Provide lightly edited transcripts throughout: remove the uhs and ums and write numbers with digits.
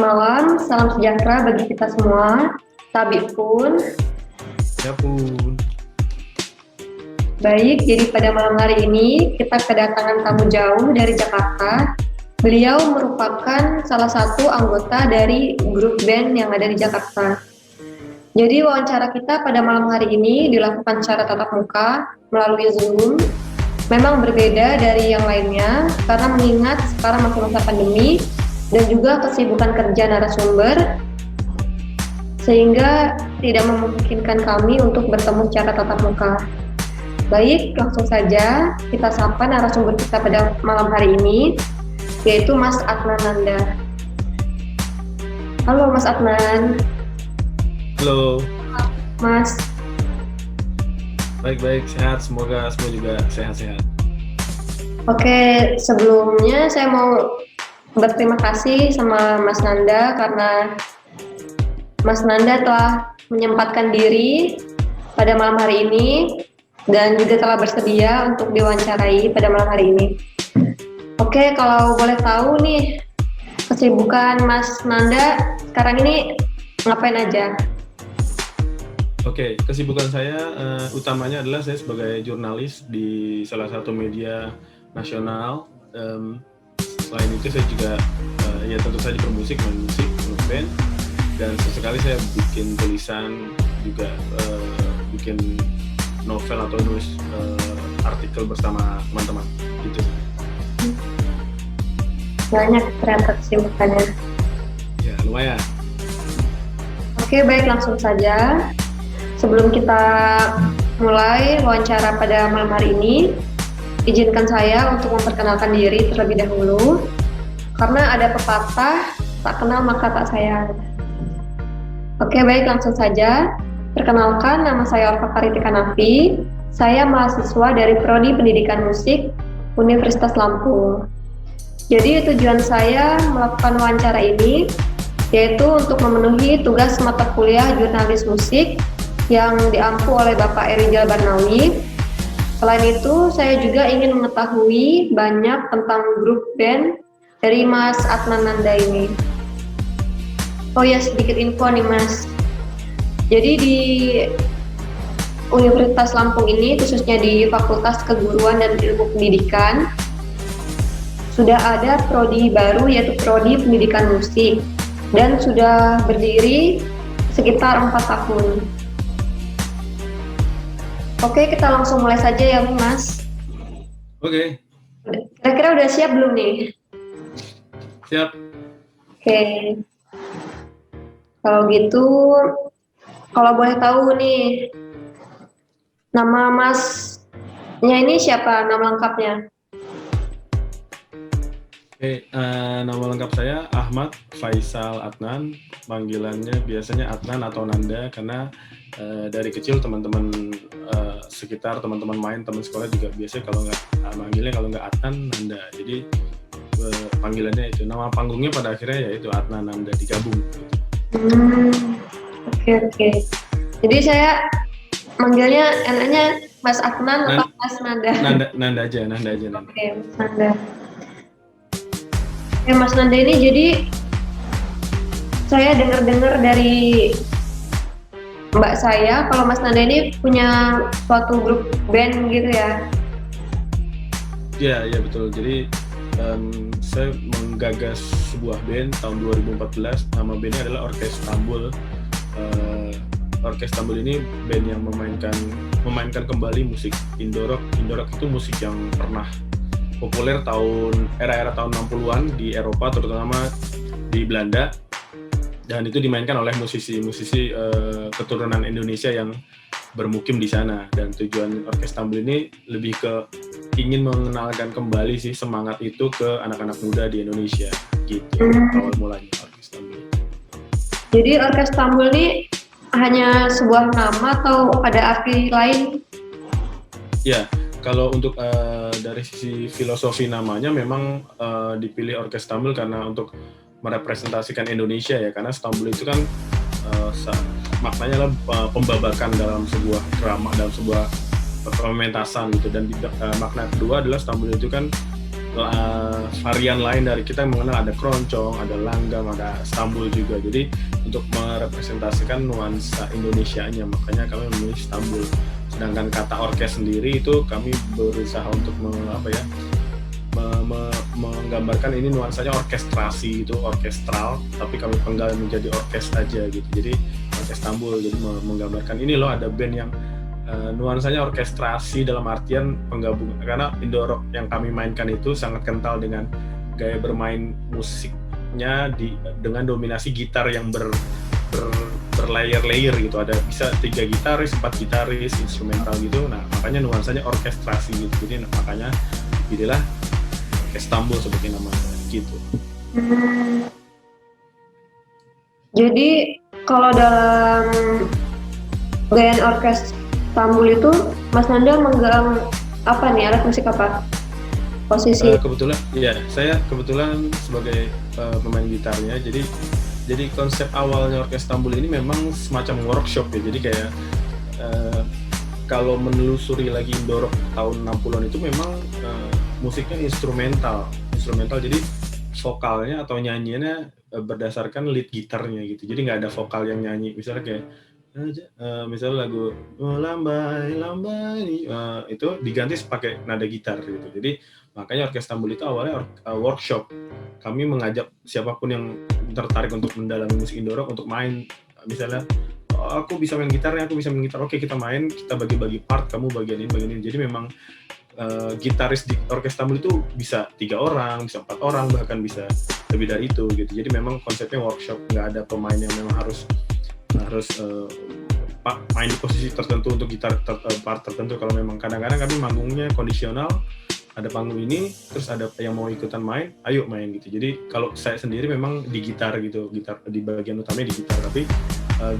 malam, salam sejahtera bagi kita semua. Tabi pun. Ya pun. Baik, jadi pada malam hari ini kita kedatangan tamu jauh dari Jakarta. Beliau merupakan salah satu anggota dari grup band yang ada di Jakarta. Jadi wawancara kita pada malam hari ini dilakukan secara tatap muka melalui Zoom. Memang berbeda dari yang lainnya karena mengingat sekarang masih masa pandemi dan juga kesibukan kerja narasumber sehingga tidak memungkinkan kami untuk bertemu secara tatap muka. Baik, langsung saja kita sapa narasumber kita pada malam hari ini, yaitu Mas Adnan Nanda. Halo Mas Adnan. Halo. Mas. Baik-baik, sehat. Semoga semua juga sehat-sehat. Oke, sebelumnya saya mau berterima kasih sama Mas Nanda karena Mas Nanda telah menyempatkan diri pada malam hari ini dan juga telah bersedia untuk diwawancarai pada malam hari ini. Oke, kalau boleh tahu nih, kesibukan Mas Nanda sekarang ini ngapain aja? Oke, kesibukan saya utamanya adalah saya sebagai jurnalis di salah satu media nasional. Selain itu saya juga ya tentu saja bermusik, main musik, band, dan sesekali saya bikin tulisan juga, bikin novel atau nulis artikel bersama teman-teman gitu. Banyak ternyata kesibukannya. Ya, lumayan. Oke, baik, langsung saja. Sebelum kita mulai wawancara pada malam hari ini, izinkan saya untuk memperkenalkan diri terlebih dahulu. Karena ada pepatah, tak kenal maka tak sayang. Oke, baik, langsung saja. Perkenalkan, nama saya Orfa Karitika Nafi. Saya mahasiswa dari Prodi Pendidikan Musik Universitas Lampung. Jadi tujuan saya melakukan wawancara ini yaitu untuk memenuhi tugas mata kuliah jurnalis musik yang diampu oleh Bapak Erijal Barnawi. Selain itu, saya juga ingin mengetahui banyak tentang grup band dari Mas Adnan Nanda ini. Oh ya, sedikit info nih Mas. Jadi di Universitas Lampung ini, khususnya di Fakultas Keguruan dan Ilmu Pendidikan, sudah ada prodi baru yaitu Prodi Pendidikan Musik dan sudah berdiri sekitar 4 tahun. Oke, kita langsung mulai saja ya Mas. Oke. Kira-kira udah siap belum nih? Siap. Oke. Kalau gitu, kalau boleh tahu nih, nama Masnya ini siapa, nama lengkapnya? Oke, nama lengkap saya Ahmad Faisal Adnan, panggilannya biasanya Adnan atau Nanda karena dari kecil teman-teman sekitar, teman-teman main, teman sekolah juga biasanya kalau nggak manggilnya kalau nggak Adnan, Nanda. Jadi panggilannya itu, nama panggungnya pada akhirnya yaitu Adnan Nanda digabung. Oke. Jadi saya manggilnya enaknya Mas Adnan atau Mas Nanda? Nanda aja. Oke, Mas Nanda. Oke, Mas Nanda ini jadi saya dengar dari Mbak saya kalau Mas Nanda ini punya suatu grup band gitu ya? Iya betul. Jadi saya menggagas sebuah band tahun 2014. Nama bandnya adalah Orkestambul. Orkestambul ini band yang memainkan kembali musik Indo rock. Indo rock itu musik yang pernah populer era tahun 60-an di Eropa, terutama di Belanda, dan itu dimainkan oleh musisi-musisi keturunan Indonesia yang bermukim di sana. Dan tujuan Orkestambul ini lebih ke ingin mengenalkan kembali sih semangat itu ke anak-anak muda di Indonesia gitu. Awal mulanya Orkestambul. Jadi Orkestambul ini hanya sebuah nama atau ada arti lain? Ya, kalau untuk dari sisi filosofi namanya memang dipilih Orkestambul karena untuk merepresentasikan Indonesia ya, karena Stambul itu kan maknanya adalah pembabakan dalam sebuah drama, dalam sebuah pementasan gitu. Dan makna kedua adalah Stambul itu kan varian lain dari kita mengenal ada keroncong, ada langgam, ada stambul juga. Jadi untuk merepresentasikan nuansa Indonesianya, makanya kami memilih stambul. Sedangkan kata orkes sendiri itu kami berusaha untuk menggambarkan ini nuansanya orkestrasi, itu orkestral, tapi kami penggal menjadi orkes aja gitu. Jadi orkes Stambul, jadi menggambarkan ini loh ada band yang nuansanya orkestrasi dalam artian penggabungan, karena Indo Rock yang kami mainkan itu sangat kental dengan gaya bermain musiknya dengan dominasi gitar yang berlayer-layer gitu, ada bisa 3 gitaris, 4 gitaris, instrumental gitu. Nah makanya nuansanya orkestrasi gitu, jadi makanya pilihlah Istanbul seperti namanya gitu. Jadi kalau dalam gayaan orkes Istanbul itu Mas Nanda megang apa nih, alat musik apa? Posisi kebetulan ya saya kebetulan sebagai pemain gitarnya, jadi konsep awalnya orkes Istanbul ini memang semacam workshop ya. Jadi kayak kalau menelusuri lagi Indo Rock tahun 60-an itu memang musiknya instrumental, jadi vokalnya atau nyanyiannya berdasarkan lead gitarnya gitu. Jadi nggak ada vokal yang nyanyi, misalnya kayak misalnya lagu lambai itu diganti pakai nada gitar gitu. Jadi makanya orkes Istanbul itu awalnya workshop. Kami mengajak siapapun yang tertarik untuk mendalami musik Indo Rock untuk main, misalnya aku bisa main gitarnya, aku bisa main gitar, oke kita main, kita bagi-bagi part, kamu bagian ini. Jadi memang gitaris di orkes Istanbul itu bisa 3 orang, bisa 4 orang, bahkan bisa lebih dari itu gitu. Jadi memang konsepnya workshop, nggak ada pemain yang memang harus main di posisi tertentu untuk gitar part tertentu. Kalau memang kadang-kadang kami manggungnya kondisional, ada panggung ini, terus ada yang mau ikutan main, ayo main gitu. Jadi kalau saya sendiri memang di gitar gitu, gitar di bagian utamanya di gitar, tapi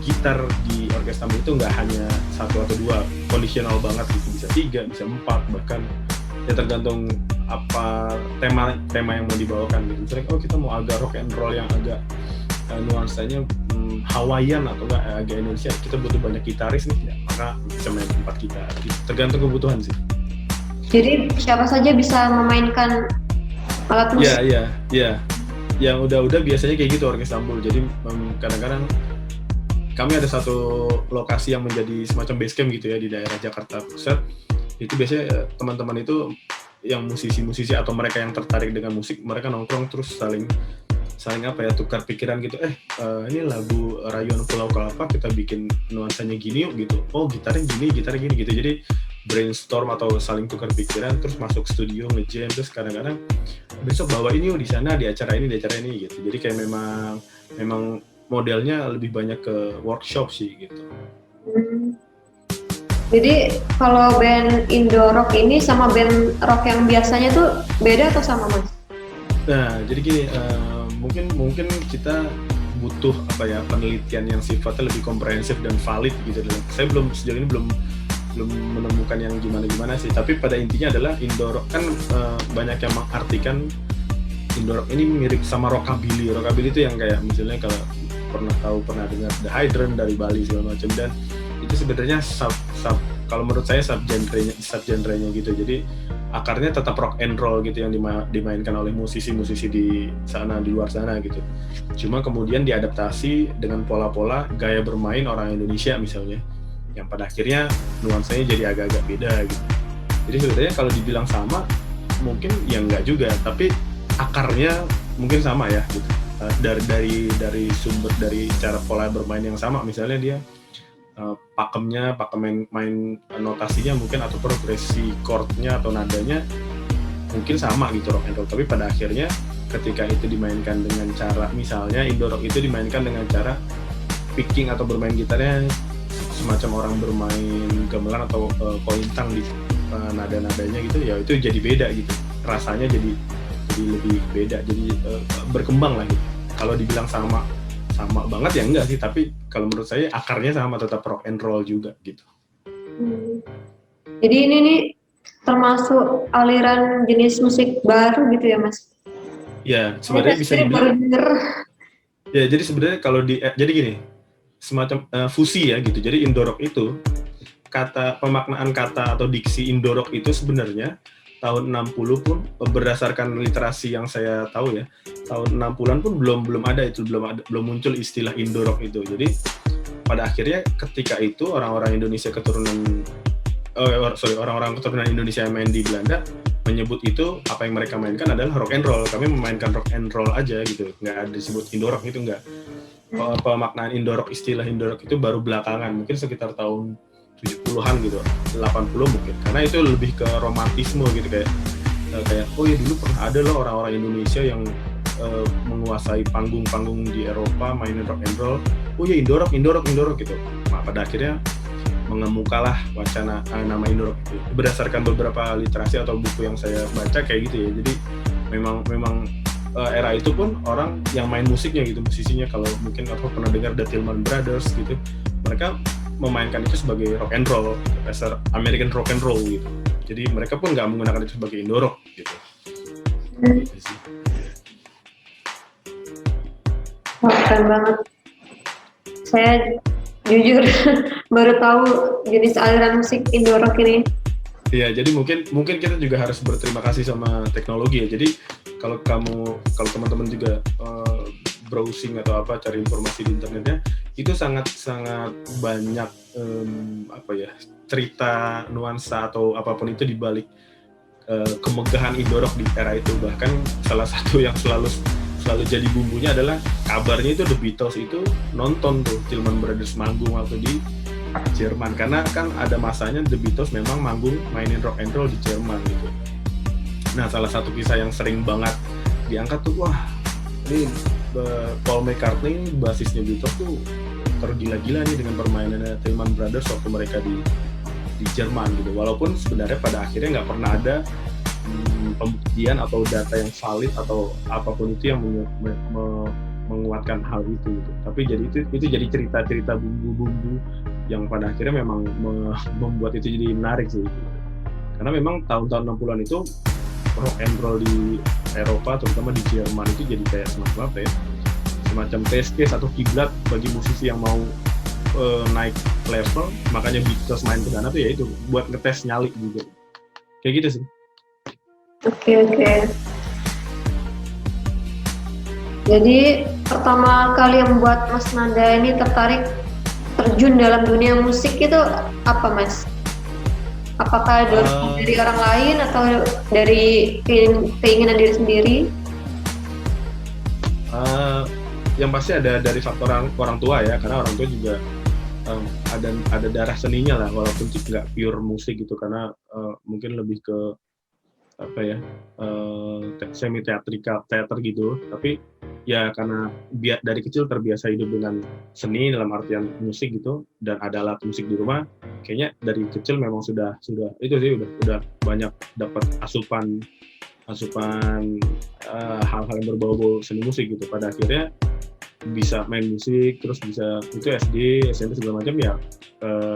gitar di orkes Istanbul itu nggak hanya 1 atau 2, kondisional banget gitu, bisa 3, bisa 4, bahkan ya tergantung apa tema yang mau dibawakan gitu. Misalnya kita mau agak rock and roll yang agak nuansanya Hawaiian atau agak Indonesia, kita butuh banyak gitaris nih, ya, maka bisa main 4 gitar gitu. Tergantung kebutuhan sih. Jadi siapa saja bisa memainkan alat musik? Iya. Yang udah biasanya kayak gitu orkes Istanbul. Jadi kadang-kadang kami ada satu lokasi yang menjadi semacam base camp gitu ya di daerah Jakarta Pusat. Itu biasanya teman-teman itu yang musisi-musisi atau mereka yang tertarik dengan musik, mereka nongkrong terus saling tukar pikiran gitu. Ini lagu Rayuan Pulau Kelapa, kita bikin nuansanya gini yuk gitu. Oh gitarnya gini gitu. Jadi brainstorm atau saling tukar pikiran, terus masuk studio nge-jam, terus kadang-kadang besok bawa ini yuk di sana, di acara ini gitu. Jadi kayak memang modelnya lebih banyak ke workshop sih gitu. Jadi kalau band Indo Rock ini sama band rock yang biasanya tuh beda atau sama, Mas? Nah, jadi gini, mungkin kita butuh penelitian yang sifatnya lebih komprehensif dan valid gitu. Saya sejauh ini belum menemukan yang gimana sih. Tapi pada intinya adalah Indo Rock kan banyak yang mengartikan Indo Rock ini mirip sama rockabilly. Rockabilly itu yang kayak misalnya kalau pernah dengar The Hydrant dari Bali segala macam, dan itu sebenarnya kalau menurut saya subgenrenya gitu. Jadi akarnya tetap rock and roll gitu yang dimainkan oleh musisi-musisi di luar sana gitu. Cuma kemudian diadaptasi dengan pola-pola gaya bermain orang Indonesia misalnya, yang pada akhirnya nuansanya jadi agak-agak beda gitu. Jadi sebenarnya kalau dibilang sama, mungkin ya enggak juga, tapi akarnya mungkin sama ya gitu. Dari sumber, dari cara pola bermain yang sama, misalnya dia pakem main notasinya mungkin, atau progresi chordnya atau nadanya mungkin sama gitu rock and roll, tapi pada akhirnya ketika itu dimainkan dengan cara, misalnya Indo Rock itu dimainkan dengan cara picking atau bermain gitarnya semacam orang bermain gamelan atau kointang di nada-nadanya gitu, ya itu jadi beda gitu, rasanya jadi lebih beda, jadi berkembang lah gitu. Kalau dibilang sama banget ya enggak sih, tapi kalau menurut saya akarnya sama, tetap rock and roll juga gitu. Jadi ini nih termasuk aliran jenis musik baru gitu ya, Mas? Ya, sebenarnya bisa dibilang. Ya, jadi sebenarnya kalau jadi gini, semacam fusi ya gitu. Jadi Indo Rock itu, pemaknaan kata atau diksi Indo Rock itu sebenarnya tahun 60 pun berdasarkan literasi yang saya tahu ya, tahun 60-an pun belum ada itu, belum muncul istilah Indo rock itu. Jadi pada akhirnya ketika itu orang-orang orang-orang keturunan Indonesia yang main di Belanda menyebut itu, apa yang mereka mainkan adalah rock and roll. Kami memainkan rock and roll aja gitu, nggak ada disebut Indo rock, itu nggak. Pemaknaan Indo rock, istilah Indo rock itu baru belakangan, mungkin sekitar tahun 70-an gitu, 80 mungkin, karena itu lebih ke romantisme gitu, kayak oh ya dulu pernah ada loh orang-orang Indonesia yang menguasai panggung-panggung di Eropa mainin rock and roll, oh ya Indo rock gitu. Nah, pada akhirnya mengemukalah wacana nama Indo rock itu berdasarkan beberapa literasi atau buku yang saya baca kayak gitu ya. Jadi memang era itu pun orang yang main musiknya gitu, musisinya, kalau mungkin aku pernah dengar The Tillman Brothers gitu, mereka memainkan itu sebagai rock and roll, dasar American rock and roll gitu. Jadi mereka pun nggak menggunakan itu sebagai Indo rock gitu. Wah, keren banget. Saya jujur baru tahu jenis aliran musik Indo rock ini. Iya, jadi mungkin kita juga harus berterima kasih sama teknologi ya. Jadi kalau teman-teman juga browsing atau apa, cari informasi di internetnya, itu sangat banyak cerita, nuansa atau apapun itu di balik kemegahan Indo rock di era itu. Bahkan salah satu yang selalu jadi bumbunya adalah kabarnya itu The Beatles itu nonton tuh Tillman Brothers manggung waktu di Jerman, karena kan ada masanya The Beatles memang manggung mainin rock and roll di Jerman gitu. Nah, salah satu kisah yang sering banget diangkat tuh, wah ini Paul McCartney basisnya Beatles tuh tergila-gila nih dengan permainannya Tillman Brothers waktu mereka di Jerman gitu. Walaupun sebenarnya pada akhirnya nggak pernah ada pembuktian atau data yang valid atau apapun itu yang menguatkan hal itu gitu. Tapi jadi itu jadi cerita-cerita bumbu-bumbu yang pada akhirnya memang membuat itu jadi menarik sih. Karena memang tahun-tahun 60-an itu rock and roll di Eropa, terutama di Jerman, itu jadi kayak semacam test case atau kiblat bagi musisi yang mau naik level. Makanya Beatles main ke sana tuh ya itu buat ngetes nyali juga. Kayak gitu sih. Oke. Jadi pertama kali yang membuat Mas Nanda ini tertarik terjun dalam dunia musik itu apa, Mas? Apakah dari orang lain atau dari keinginan diri sendiri? Yang pasti ada dari faktor orang tua ya, karena orang tua juga ada darah seninya lah, walaupun nggak pure musik gitu, karena mungkin lebih ke semi teater gitu. Tapi ya karena dari kecil terbiasa hidup dengan seni dalam artian musik gitu, dan ada alat musik di rumah, kayaknya dari kecil memang sudah itu sih udah banyak dapat asupan hal-hal yang berbau seni musik gitu. Pada akhirnya bisa main musik, terus bisa itu SD, SMP segala macam ya.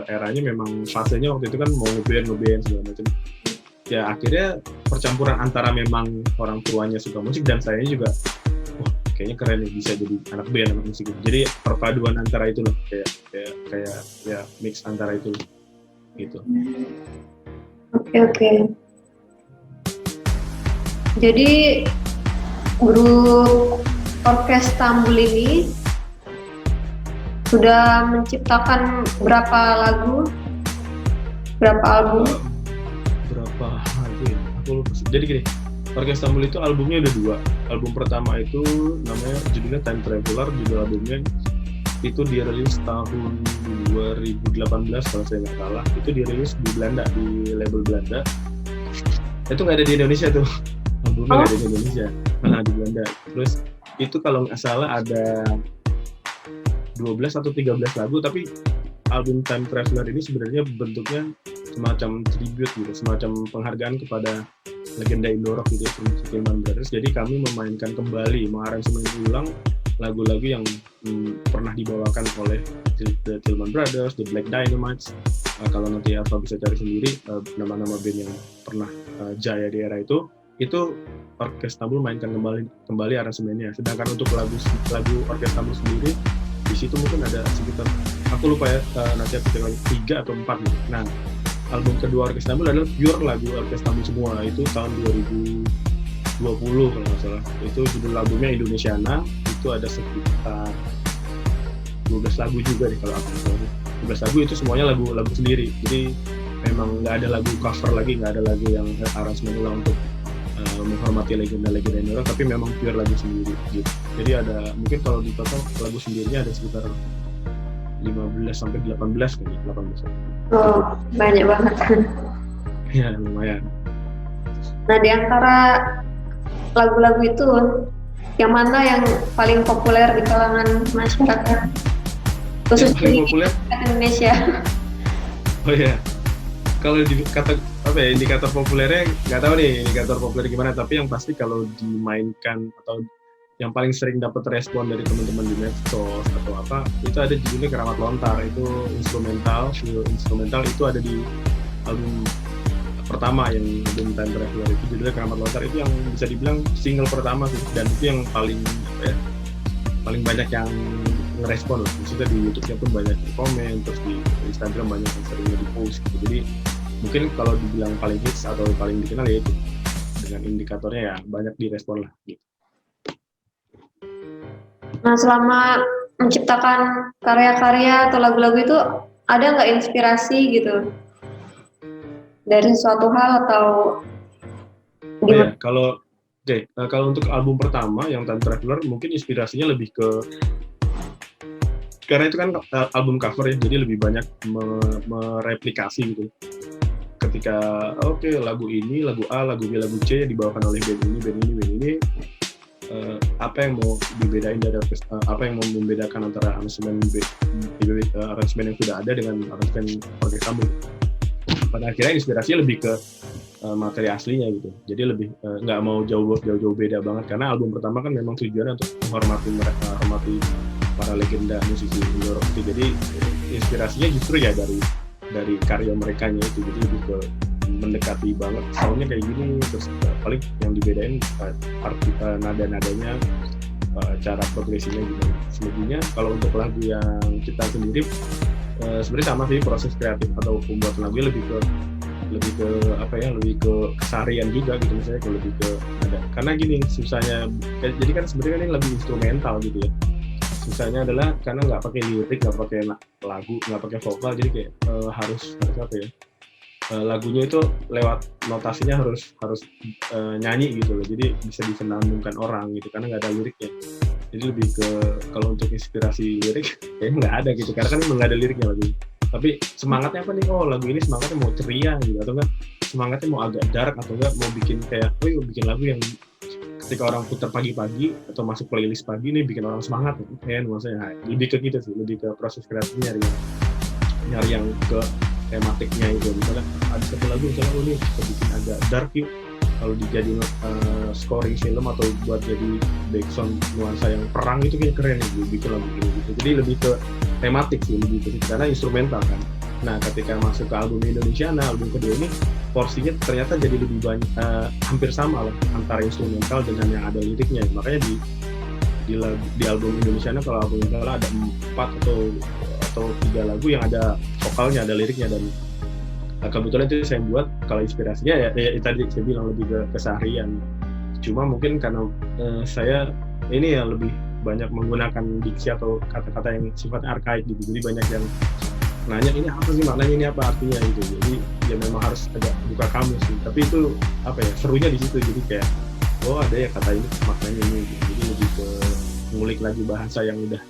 Eranya memang fasenya waktu itu kan mau ngeband segala macam. Ya akhirnya percampuran antara memang orang tuanya suka musik dan saya juga, wah kayaknya keren nih bisa jadi anak band, anak musik. Jadi perpaduan antara itu loh, kayak ya mix antara itu gitu. Oke. Jadi grup Orkes Tambul ini sudah menciptakan berapa lagu, berapa album? Jadi gini, Orkes Tambul itu albumnya ada 2. Album pertama itu namanya judulnya Time Traveler, judul albumnya itu dirilis tahun 2018 kalau saya nggak salah. Itu dirilis di Belanda, di label Belanda. Itu nggak ada di Indonesia tuh, albumnya nggak ada di Indonesia, di Belanda. Terus itu kalau nggak salah ada 12 atau 13 lagu, tapi album Time Traveler ini sebenarnya bentuknya semacam tribute gitu, semacam penghargaan kepada legenda Indo rock gitu, Tillman Brothers. Jadi kami memainkan kembali, mengaransemen ulang lagu-lagu yang pernah dibawakan oleh The Tillman Brothers, The Black Dynamites. Kalau nanti Alfa bisa cari sendiri nama-nama band yang pernah jaya di era itu Orkes Tambul mainkan kembali aransemennya. Sedangkan untuk lagu Orkes Tambul sendiri, di situ mungkin ada sekitar, aku lupa ya, nanti aku cek lagi 3 atau 4 gitu. Nah, album kedua Orkes Istanbul adalah pure lagu Orkes Istanbul semua. Itu tahun 2020 kalau nggak salah. Itu judul albumnya Indonesiana. Itu ada sekitar 12 lagu juga nih kalau aku tahu. 12 lagu itu semuanya lagu sendiri. Jadi memang nggak ada lagu cover lagi, nggak ada lagu yang aransemen ulang untuk menghormati legenda-legenda Indoro, tapi memang pure lagu sendiri gitu. Jadi ada mungkin kalau di total lagu sendirinya ada sekitar 15 sampai 18 kali, 18. Oh, banyak banget. Ya, lumayan. Nah, di antara lagu-lagu itu, yang mana yang paling populer di kalangan masyarakat, khususnya paling di populer Indonesia? oh ya kalau di kata apa ya, indikator populernya nggak tahu nih indikator populer gimana, tapi yang pasti kalau dimainkan atau yang paling sering dapat respon dari teman-teman di medsos atau apa, itu ada judulnya Keramat Lontar. Itu instrumental itu ada di album pertama yang album Time Traveler, itu judulnya Keramat Lontar. Itu yang bisa dibilang single pertama sih, dan itu yang paling apa ya, paling banyak yang ngerespon lah. Maksudnya di YouTube-nya pun banyak yang komen, terus di Instagram banyak yang sering di-post gitu. Jadi mungkin kalau dibilang paling hits atau paling dikenal ya itu, dengan indikatornya ya banyak direspon lah gitu. Nah, selama menciptakan karya-karya atau lagu-lagu itu, ada nggak inspirasi gitu dari suatu hal atau ya, kalau untuk album pertama yang Time Traveler mungkin inspirasinya lebih ke, karena itu kan album cover ya, jadi lebih banyak mereplikasi gitu. Ketika lagu ini, lagu A, lagu B, lagu C dibawakan oleh band ini, apa yang mau dibedain dari apa yang mau membedakan antara aransemen aransemen yang sudah ada dengan aransemen Orkes Istanbul. Pada akhirnya inspirasinya lebih ke materi aslinya gitu. Jadi lebih nggak mau jauh-jauh beda banget, karena album pertama kan memang tujuannya untuk menghormati para legenda musisi Indo rock. Jadi inspirasinya justru ya dari karya merekanya itu, jadi lebih ke mendekati banget soundnya kayak gini, terus paling yang dibedain nada-nadanya, cara progresinya gitu. Selebihnya kalau untuk lagu yang kita sendiri sebenarnya sama sih, proses kreatif atau pembuatan lagu lebih ke apa ya, lebih ke keseharian juga gitu, misalnya lebih ke nada. Karena gini susahnya, jadi kan sebenarnya ini lebih instrumental gitu ya. Susahnya adalah karena nggak pakai lirik, nggak pakai lagu, nggak pakai vokal, jadi kayak harus apa ya, lagunya itu lewat notasinya harus nyanyi gitu loh, jadi bisa disenandungkan orang gitu karena nggak ada liriknya. Jadi lebih ke, kalau untuk inspirasi lirik kayaknya nggak ada gitu, karena kan nggak ada liriknya lagu. Tapi semangatnya apa nih, lagu ini semangatnya mau ceria gitu, atau enggak semangatnya mau agak dark, atau enggak mau bikin kayak bikin lagu yang ketika orang putar pagi-pagi atau masuk playlist pagi nih bikin orang semangat gitu. Maksudnya lebih ke gitu sih, lebih ke proses kreatifnya, nyari yang ke tematiknya itu. Misalnya ada satu lagu misalnya ini kita bikin agak dark yuk, kalau dijadiin scoring film atau buat jadi background nuansa yang perang itu kayak keren nih, bikin lagu gitu. Jadi lebih ke tematik sih, lebih ke karena instrumental kan. Nah ketika masuk ke album Indonesia, album kedua ini porsinya ternyata jadi lebih banyak, hampir sama lah antara instrumental dengan yang ada liriknya. Makanya di album Indonesia kalau album salah ada 4 atau 3 lagu yang ada vokalnya, ada liriknya, dan kebetulan itu saya buat. Kalau inspirasinya ya tadi saya bilang lebih ke keseharian. Cuma mungkin karena saya ini ya lebih banyak menggunakan diksi atau kata-kata yang sifatnya arkaik gitu, jadi banyak yang nanya ini apa sih maknanya, ini apa artinya gitu. Jadi ya memang harus agak buka kamus sih, tapi itu apa ya, serunya di situ. Jadi kayak ada ya kata ini maknanya ini gitu. Jadi lebih ke ngulik lagi bahasa yang udah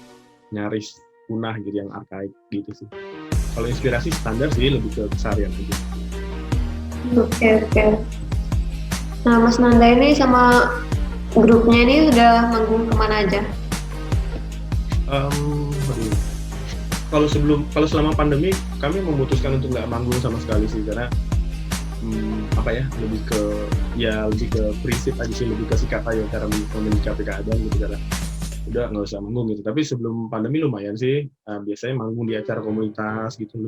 nyaris punah gitu, yang arkaik gitu sih. Kalau inspirasi standar sih lebih ke keseharian aja. Oke. Nah, Mas Nanda ini sama grupnya ini udah manggung kemana aja? Kalau selama pandemi kami memutuskan untuk nggak manggung sama sekali sih, karena lebih ke prinsip aja sih, lebih ke sikap aja cara menyikapi keadaan gitu, karena udah nggak usah manggung gitu. Tapi sebelum pandemi lumayan sih, biasanya manggung di acara komunitas gitu,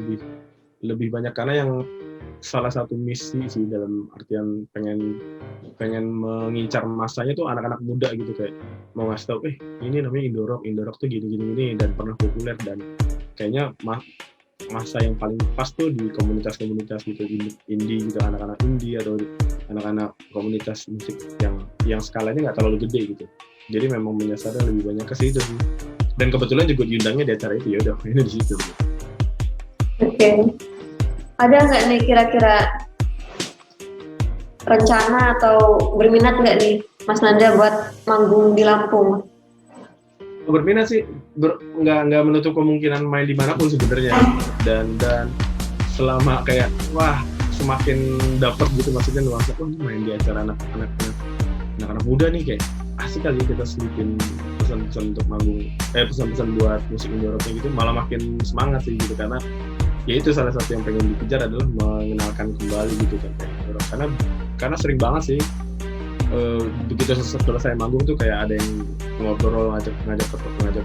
lebih banyak, karena yang salah satu misi sih dalam artian pengen mengincar masanya tuh anak-anak muda gitu, kayak mau ngasih tau ini namanya Indo rock tuh gini dan pernah populer, dan kayaknya masa yang paling pas tuh di komunitas-komunitas gitu, indie gitu, anak-anak indie atau anak-anak komunitas musik yang skalanya nggak terlalu gede gitu. Jadi memang menyasarnya lebih banyak ke situ sih. Dan kebetulan juga diundangnya di acara itu, ya udah ini di situ. Oke. Ada nggak nih kira-kira rencana atau berminat nggak nih Mas Nanda buat manggung di Lampung? Berminat sih, nggak menutup kemungkinan main dimanapun sebenarnya. Dan selama kayak wah semakin dapat gitu, maksudnya nuansa main di acara anak-anak muda nih, kayak asik kali kita selipin pesan-pesan untuk manggung, pesan-pesan buat musik Indoroknya gitu, malah makin semangat sih gitu, karena ya itu salah satu yang pengen dikejar adalah mengenalkan kembali gitu kan Indorok, karena sering banget sih begitu selesai manggung tuh kayak ada yang ngobrol, ngajak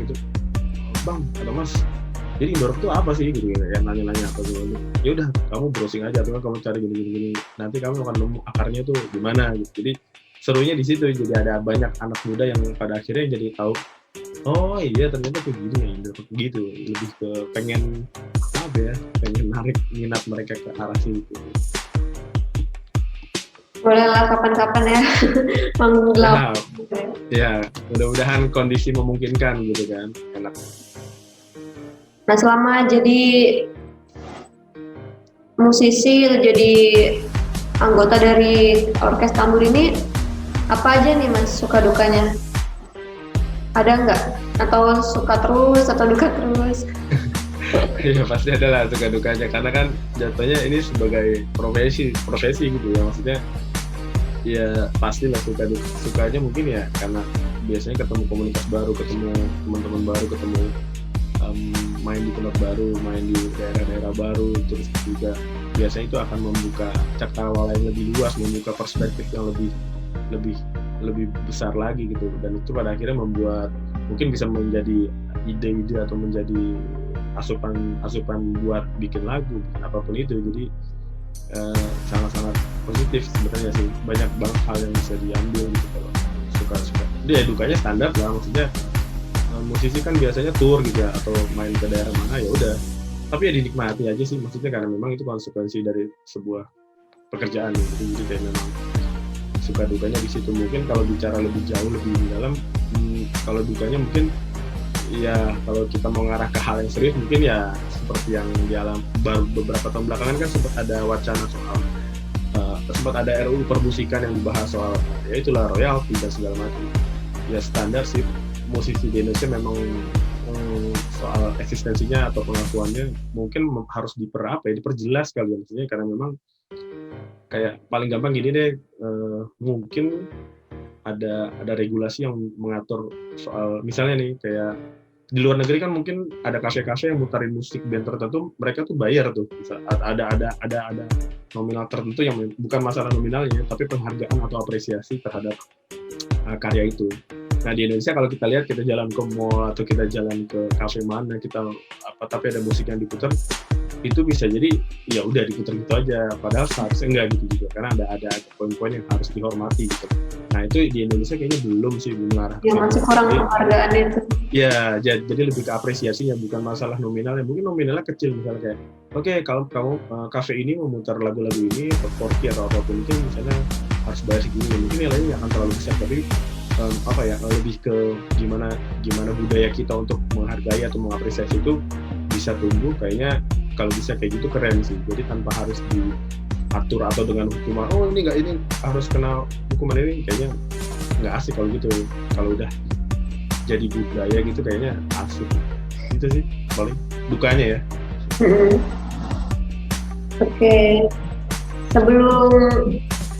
gitu, bang atau mas, jadi Indorok tuh apa sih gitu ya, nanya-nanya apa gitu. Ya udah kamu browsing aja, atau kamu cari gini nanti kamu akan nemu akarnya tuh di mana gitu. Jadi serunya di situ, jadi ada banyak anak muda yang pada akhirnya jadi tahu, oh iya ternyata tuh gini ya Indorok gitu, lebih ke pengen narik minat mereka ke arah situ. Boleh lah kapan-kapan ya manggung di Lampung. Ya, mudah-mudahan kondisi memungkinkan gitu kan, enak. Nah selama jadi musisi atau jadi anggota dari orkes tambur ini, apa aja nih Mas suka dukanya? Ada nggak? Atau suka terus atau duka terus? Ya pasti ada lah suka dukanya, karena kan jatuhnya ini sebagai profesi gitu ya, maksudnya ya pastilah sukanya mungkin ya karena biasanya ketemu komunitas baru, ketemu teman-teman baru, ketemu main di tempat baru, main di daerah-daerah baru, terus juga biasanya itu akan membuka cakrawala yang lebih luas, membuka perspektif yang lebih besar lagi gitu, dan itu pada akhirnya membuat mungkin bisa menjadi ide-ide atau menjadi asupan buat bikin lagu, apapun itu. Jadi sangat-sangat positif sebenarnya sih, banyak banget hal yang bisa diambil gitu kalau suka. Dia dukanya standar lah, maksudnya musisi kan biasanya tour gitu ya, atau main ke daerah mana ya udah, tapi ya dinikmati aja sih, maksudnya karena memang itu konsekuensi dari sebuah pekerjaan gitu. Jadi kayak memang suka dukanya di situ. Mungkin kalau bicara lebih jauh lebih dalam, kalau dukanya mungkin ya kalau kita mau ngarah ke hal yang serius mungkin ya seperti yang di alam baru beberapa tahun belakangan kan sempat ada wacana soal sempat ada RUU permusikan yang dibahas soal ya itulah royalti dan segala macam. Ya standar sih musisi di Indonesia memang soal eksistensinya atau pengakuannya mungkin harus diperjelas kali ya, maksudnya karena memang kayak paling gampang gini deh, mungkin ada regulasi yang mengatur soal misalnya nih kayak di luar negeri kan mungkin ada kafe-kafe yang mutarin musik band tertentu, mereka tuh bayar tuh, ada nominal tertentu yang bukan masalah nominalnya tapi penghargaan atau apresiasi terhadap karya itu. Nah di Indonesia kalau kita lihat, kita jalan ke mall atau kita jalan ke kafe mana tapi ada musik yang diputar, itu bisa jadi ya udah diputar gitu aja, padahal seharusnya enggak gitu juga, karena ada poin-poin yang harus dihormati gitu. Nah itu di Indonesia kayaknya belum mengarah. Ya masih kurang penghargaan itu. Ya jadi lebih ke apresiasinya, bukan masalah nominalnya. Mungkin nominalnya kecil, misalnya kayak oke, kalau kamu kafe ini memutar lagu-lagu ini porti atau apapun itu misalnya harus bayar segini, mungkin nilainya nggak akan terlalu besar, tapi lebih ke gimana budaya kita untuk menghargai atau mengapresiasi itu bisa tumbuh. Kayaknya kalau bisa kayak gitu keren sih, jadi tanpa harus diatur atau dengan hukuman, ini harus kena hukuman ini, kayaknya nggak asik kalau gitu. Kalau udah jadi budaya gitu kayaknya asik gitu sih paling dukanya ya. Oke. Sebelum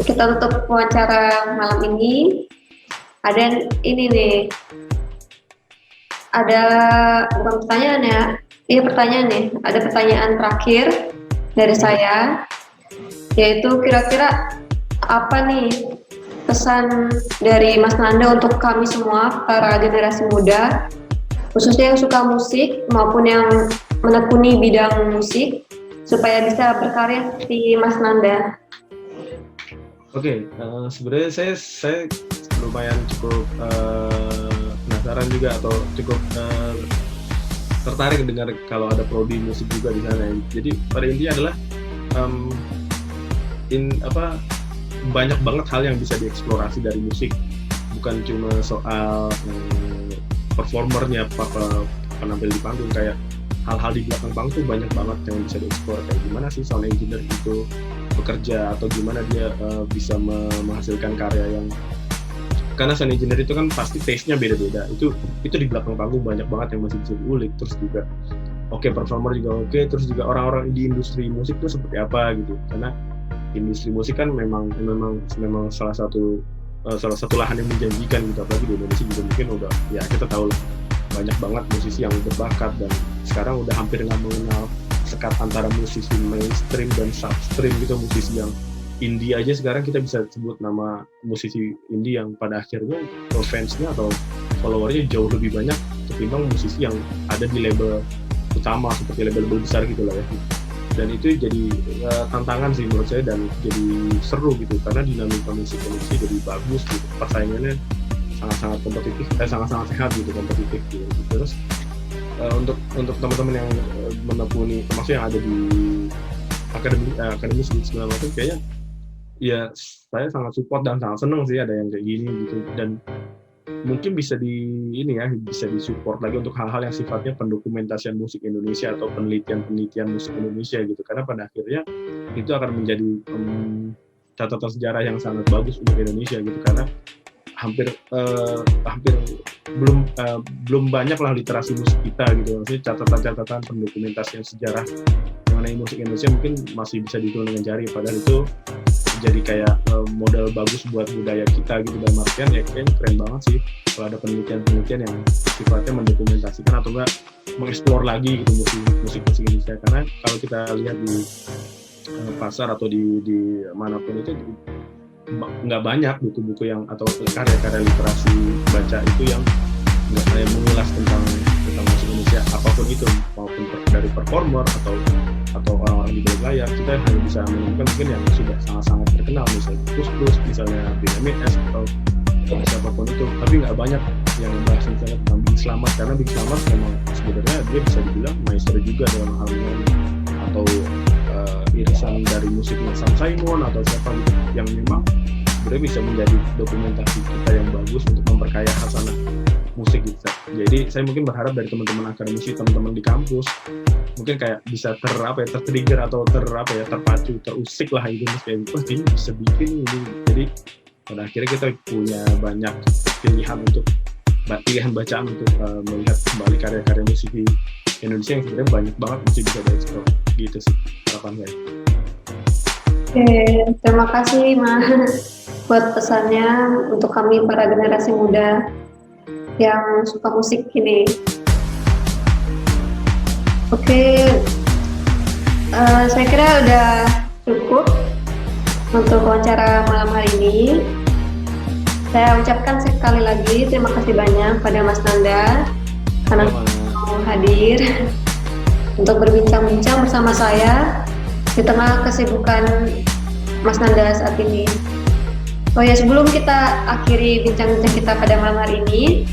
kita tutup wawancara malam ini, ada ini nih, ada bukan pertanyaan ya, pertanyaan nih, ada pertanyaan terakhir dari saya, yaitu kira-kira apa nih pesan dari Mas Nanda untuk kami semua, para generasi muda, khususnya yang suka musik maupun yang menekuni bidang musik, supaya bisa berkarya seperti Mas Nanda? Oke, sebenarnya saya lumayan cukup penasaran juga, atau cukup tertarik dengar kalau ada prodi musik juga di sana. Jadi pada intinya adalah um, banyak banget hal yang bisa dieksplorasi dari musik, bukan cuma soal performernya, penampil di panggung, kayak hal-hal di belakang panggung tuh banyak banget yang bisa dieksplor, kayak gimana sih sound engineer itu bekerja, atau gimana dia bisa menghasilkan karya yang, karena sound engineer itu kan pasti taste-nya beda-beda, itu di belakang panggung banyak banget yang masih bisa diulik. Terus juga performer juga terus juga orang-orang di industri musik tuh seperti apa gitu, karena industri musik kan memang salah satu lahan yang menjanjikan gitu, apalagi di Indonesia juga mungkin udah, ya kita tahu lah, banyak banget musisi yang berbakat, dan sekarang udah hampir nggak mengenal sekat antara musisi mainstream dan substream gitu. Musisi yang indie aja sekarang kita bisa sebut nama musisi indie yang pada akhirnya fansnya atau followernya jauh lebih banyak ketimbang musisi yang ada di label utama seperti label besar gitu lah ya. Dan itu jadi tantangan sih menurut saya, dan jadi seru gitu, karena dinamika musik Indonesia jadi bagus gitu, persaingannya sangat-sangat kompetitif, sangat-sangat sehat gitu, kompetitif gitu. Terus untuk teman-teman yang menekuni, termasuk yang ada di akademi segala macam, kayaknya ya saya sangat support dan sangat senang sih ada yang kayak gini gitu, dan mungkin bisa bisa disupport lagi untuk hal-hal yang sifatnya pendokumentasian musik Indonesia atau penelitian musik Indonesia gitu, karena pada akhirnya itu akan menjadi catatan sejarah yang sangat bagus untuk Indonesia gitu, karena hampir belum banyak lah literasi musik kita gitu, maksudnya catatan-catatan pendokumentasian sejarah mengenai musik Indonesia mungkin masih bisa dihitung dengan jari, padahal itu jadi kayak modal bagus buat budaya kita gitu. Dan artian ya kayaknya keren banget sih kalau ada penelitian yang sifatnya mendokumentasikan atau enggak mengeksplor lagi gitu musik Indonesia, karena kalau kita lihat di pasar atau di manapun itu nggak banyak buku-buku yang atau karya-karya literasi baca itu yang nggak kayak mengulas tentang musik Indonesia apapun itu, maupun dari performer atau orang-orang di balik layar. Kita hanya bisa menemukan mungkin yang sudah sangat-sangat terkenal, misalnya Kus, misalnya Benyamin S atau siapapun itu, tapi nggak banyak yang membahas misalnya tentang Bing Slamet, karena Bing Slamet memang sebenarnya dia bisa dibilang maestro juga dalam hal ini, atau irisan dari musiknya Sam Simon atau siapa gitu, yang memang sebenarnya bisa menjadi dokumentasi kita yang bagus untuk memperkaya khasanah musik gitu. Jadi saya mungkin berharap dari teman-teman akademisi, teman-teman di kampus, mungkin kayak bisa tertrigger atau terpacu, terusik lah itu, kayak ini bisa bikin ini. Jadi pada akhirnya kita punya banyak pilihan bacaan untuk melihat kembali karya-karya musik di Indonesia yang sebenarnya banyak banget masih bisa dieksplor gitu sih harapan saya. Oke, terima kasih Mas buat pesannya untuk kami para generasi muda yang suka musik ini. Oke, saya kira udah cukup untuk wawancara malam hari ini. Saya ucapkan sekali lagi terima kasih banyak pada Mas Nanda karena mau hadir untuk berbincang-bincang bersama saya di tengah kesibukan Mas Nanda saat ini. Oh ya, sebelum kita akhiri bincang-bincang kita pada malam hari ini,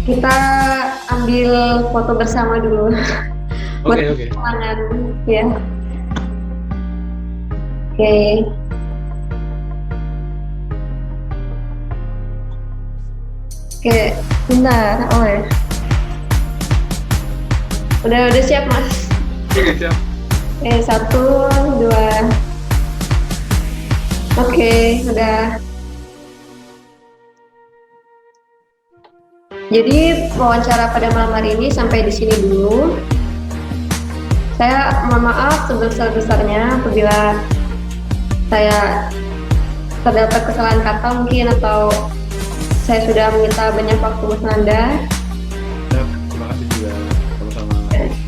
kita ambil foto bersama dulu. Oke. Tangan, ya. Oke. Oke, bentar. Oh ya. Udah siap Mas? Oke, siap. Oke, 1, 2. Oke, udah. Jadi wawancara pada malam hari ini sampai di sini dulu. Saya mohon maaf sebesar-besarnya apabila saya terdapat kesalahan kata mungkin, atau saya sudah meminta banyak waktu Mas Nanda. Terima kasih juga, sama-sama.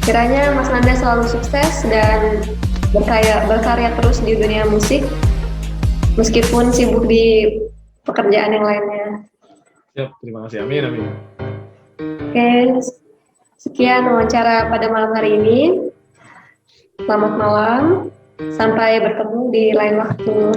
Kiranya Mas Nanda selalu sukses dan berkarya terus di dunia musik, meskipun sibuk di pekerjaan yang lainnya. Siap, terima kasih. Amin. Oke, sekian wawancara pada malam hari ini. Selamat malam, sampai bertemu di lain waktu.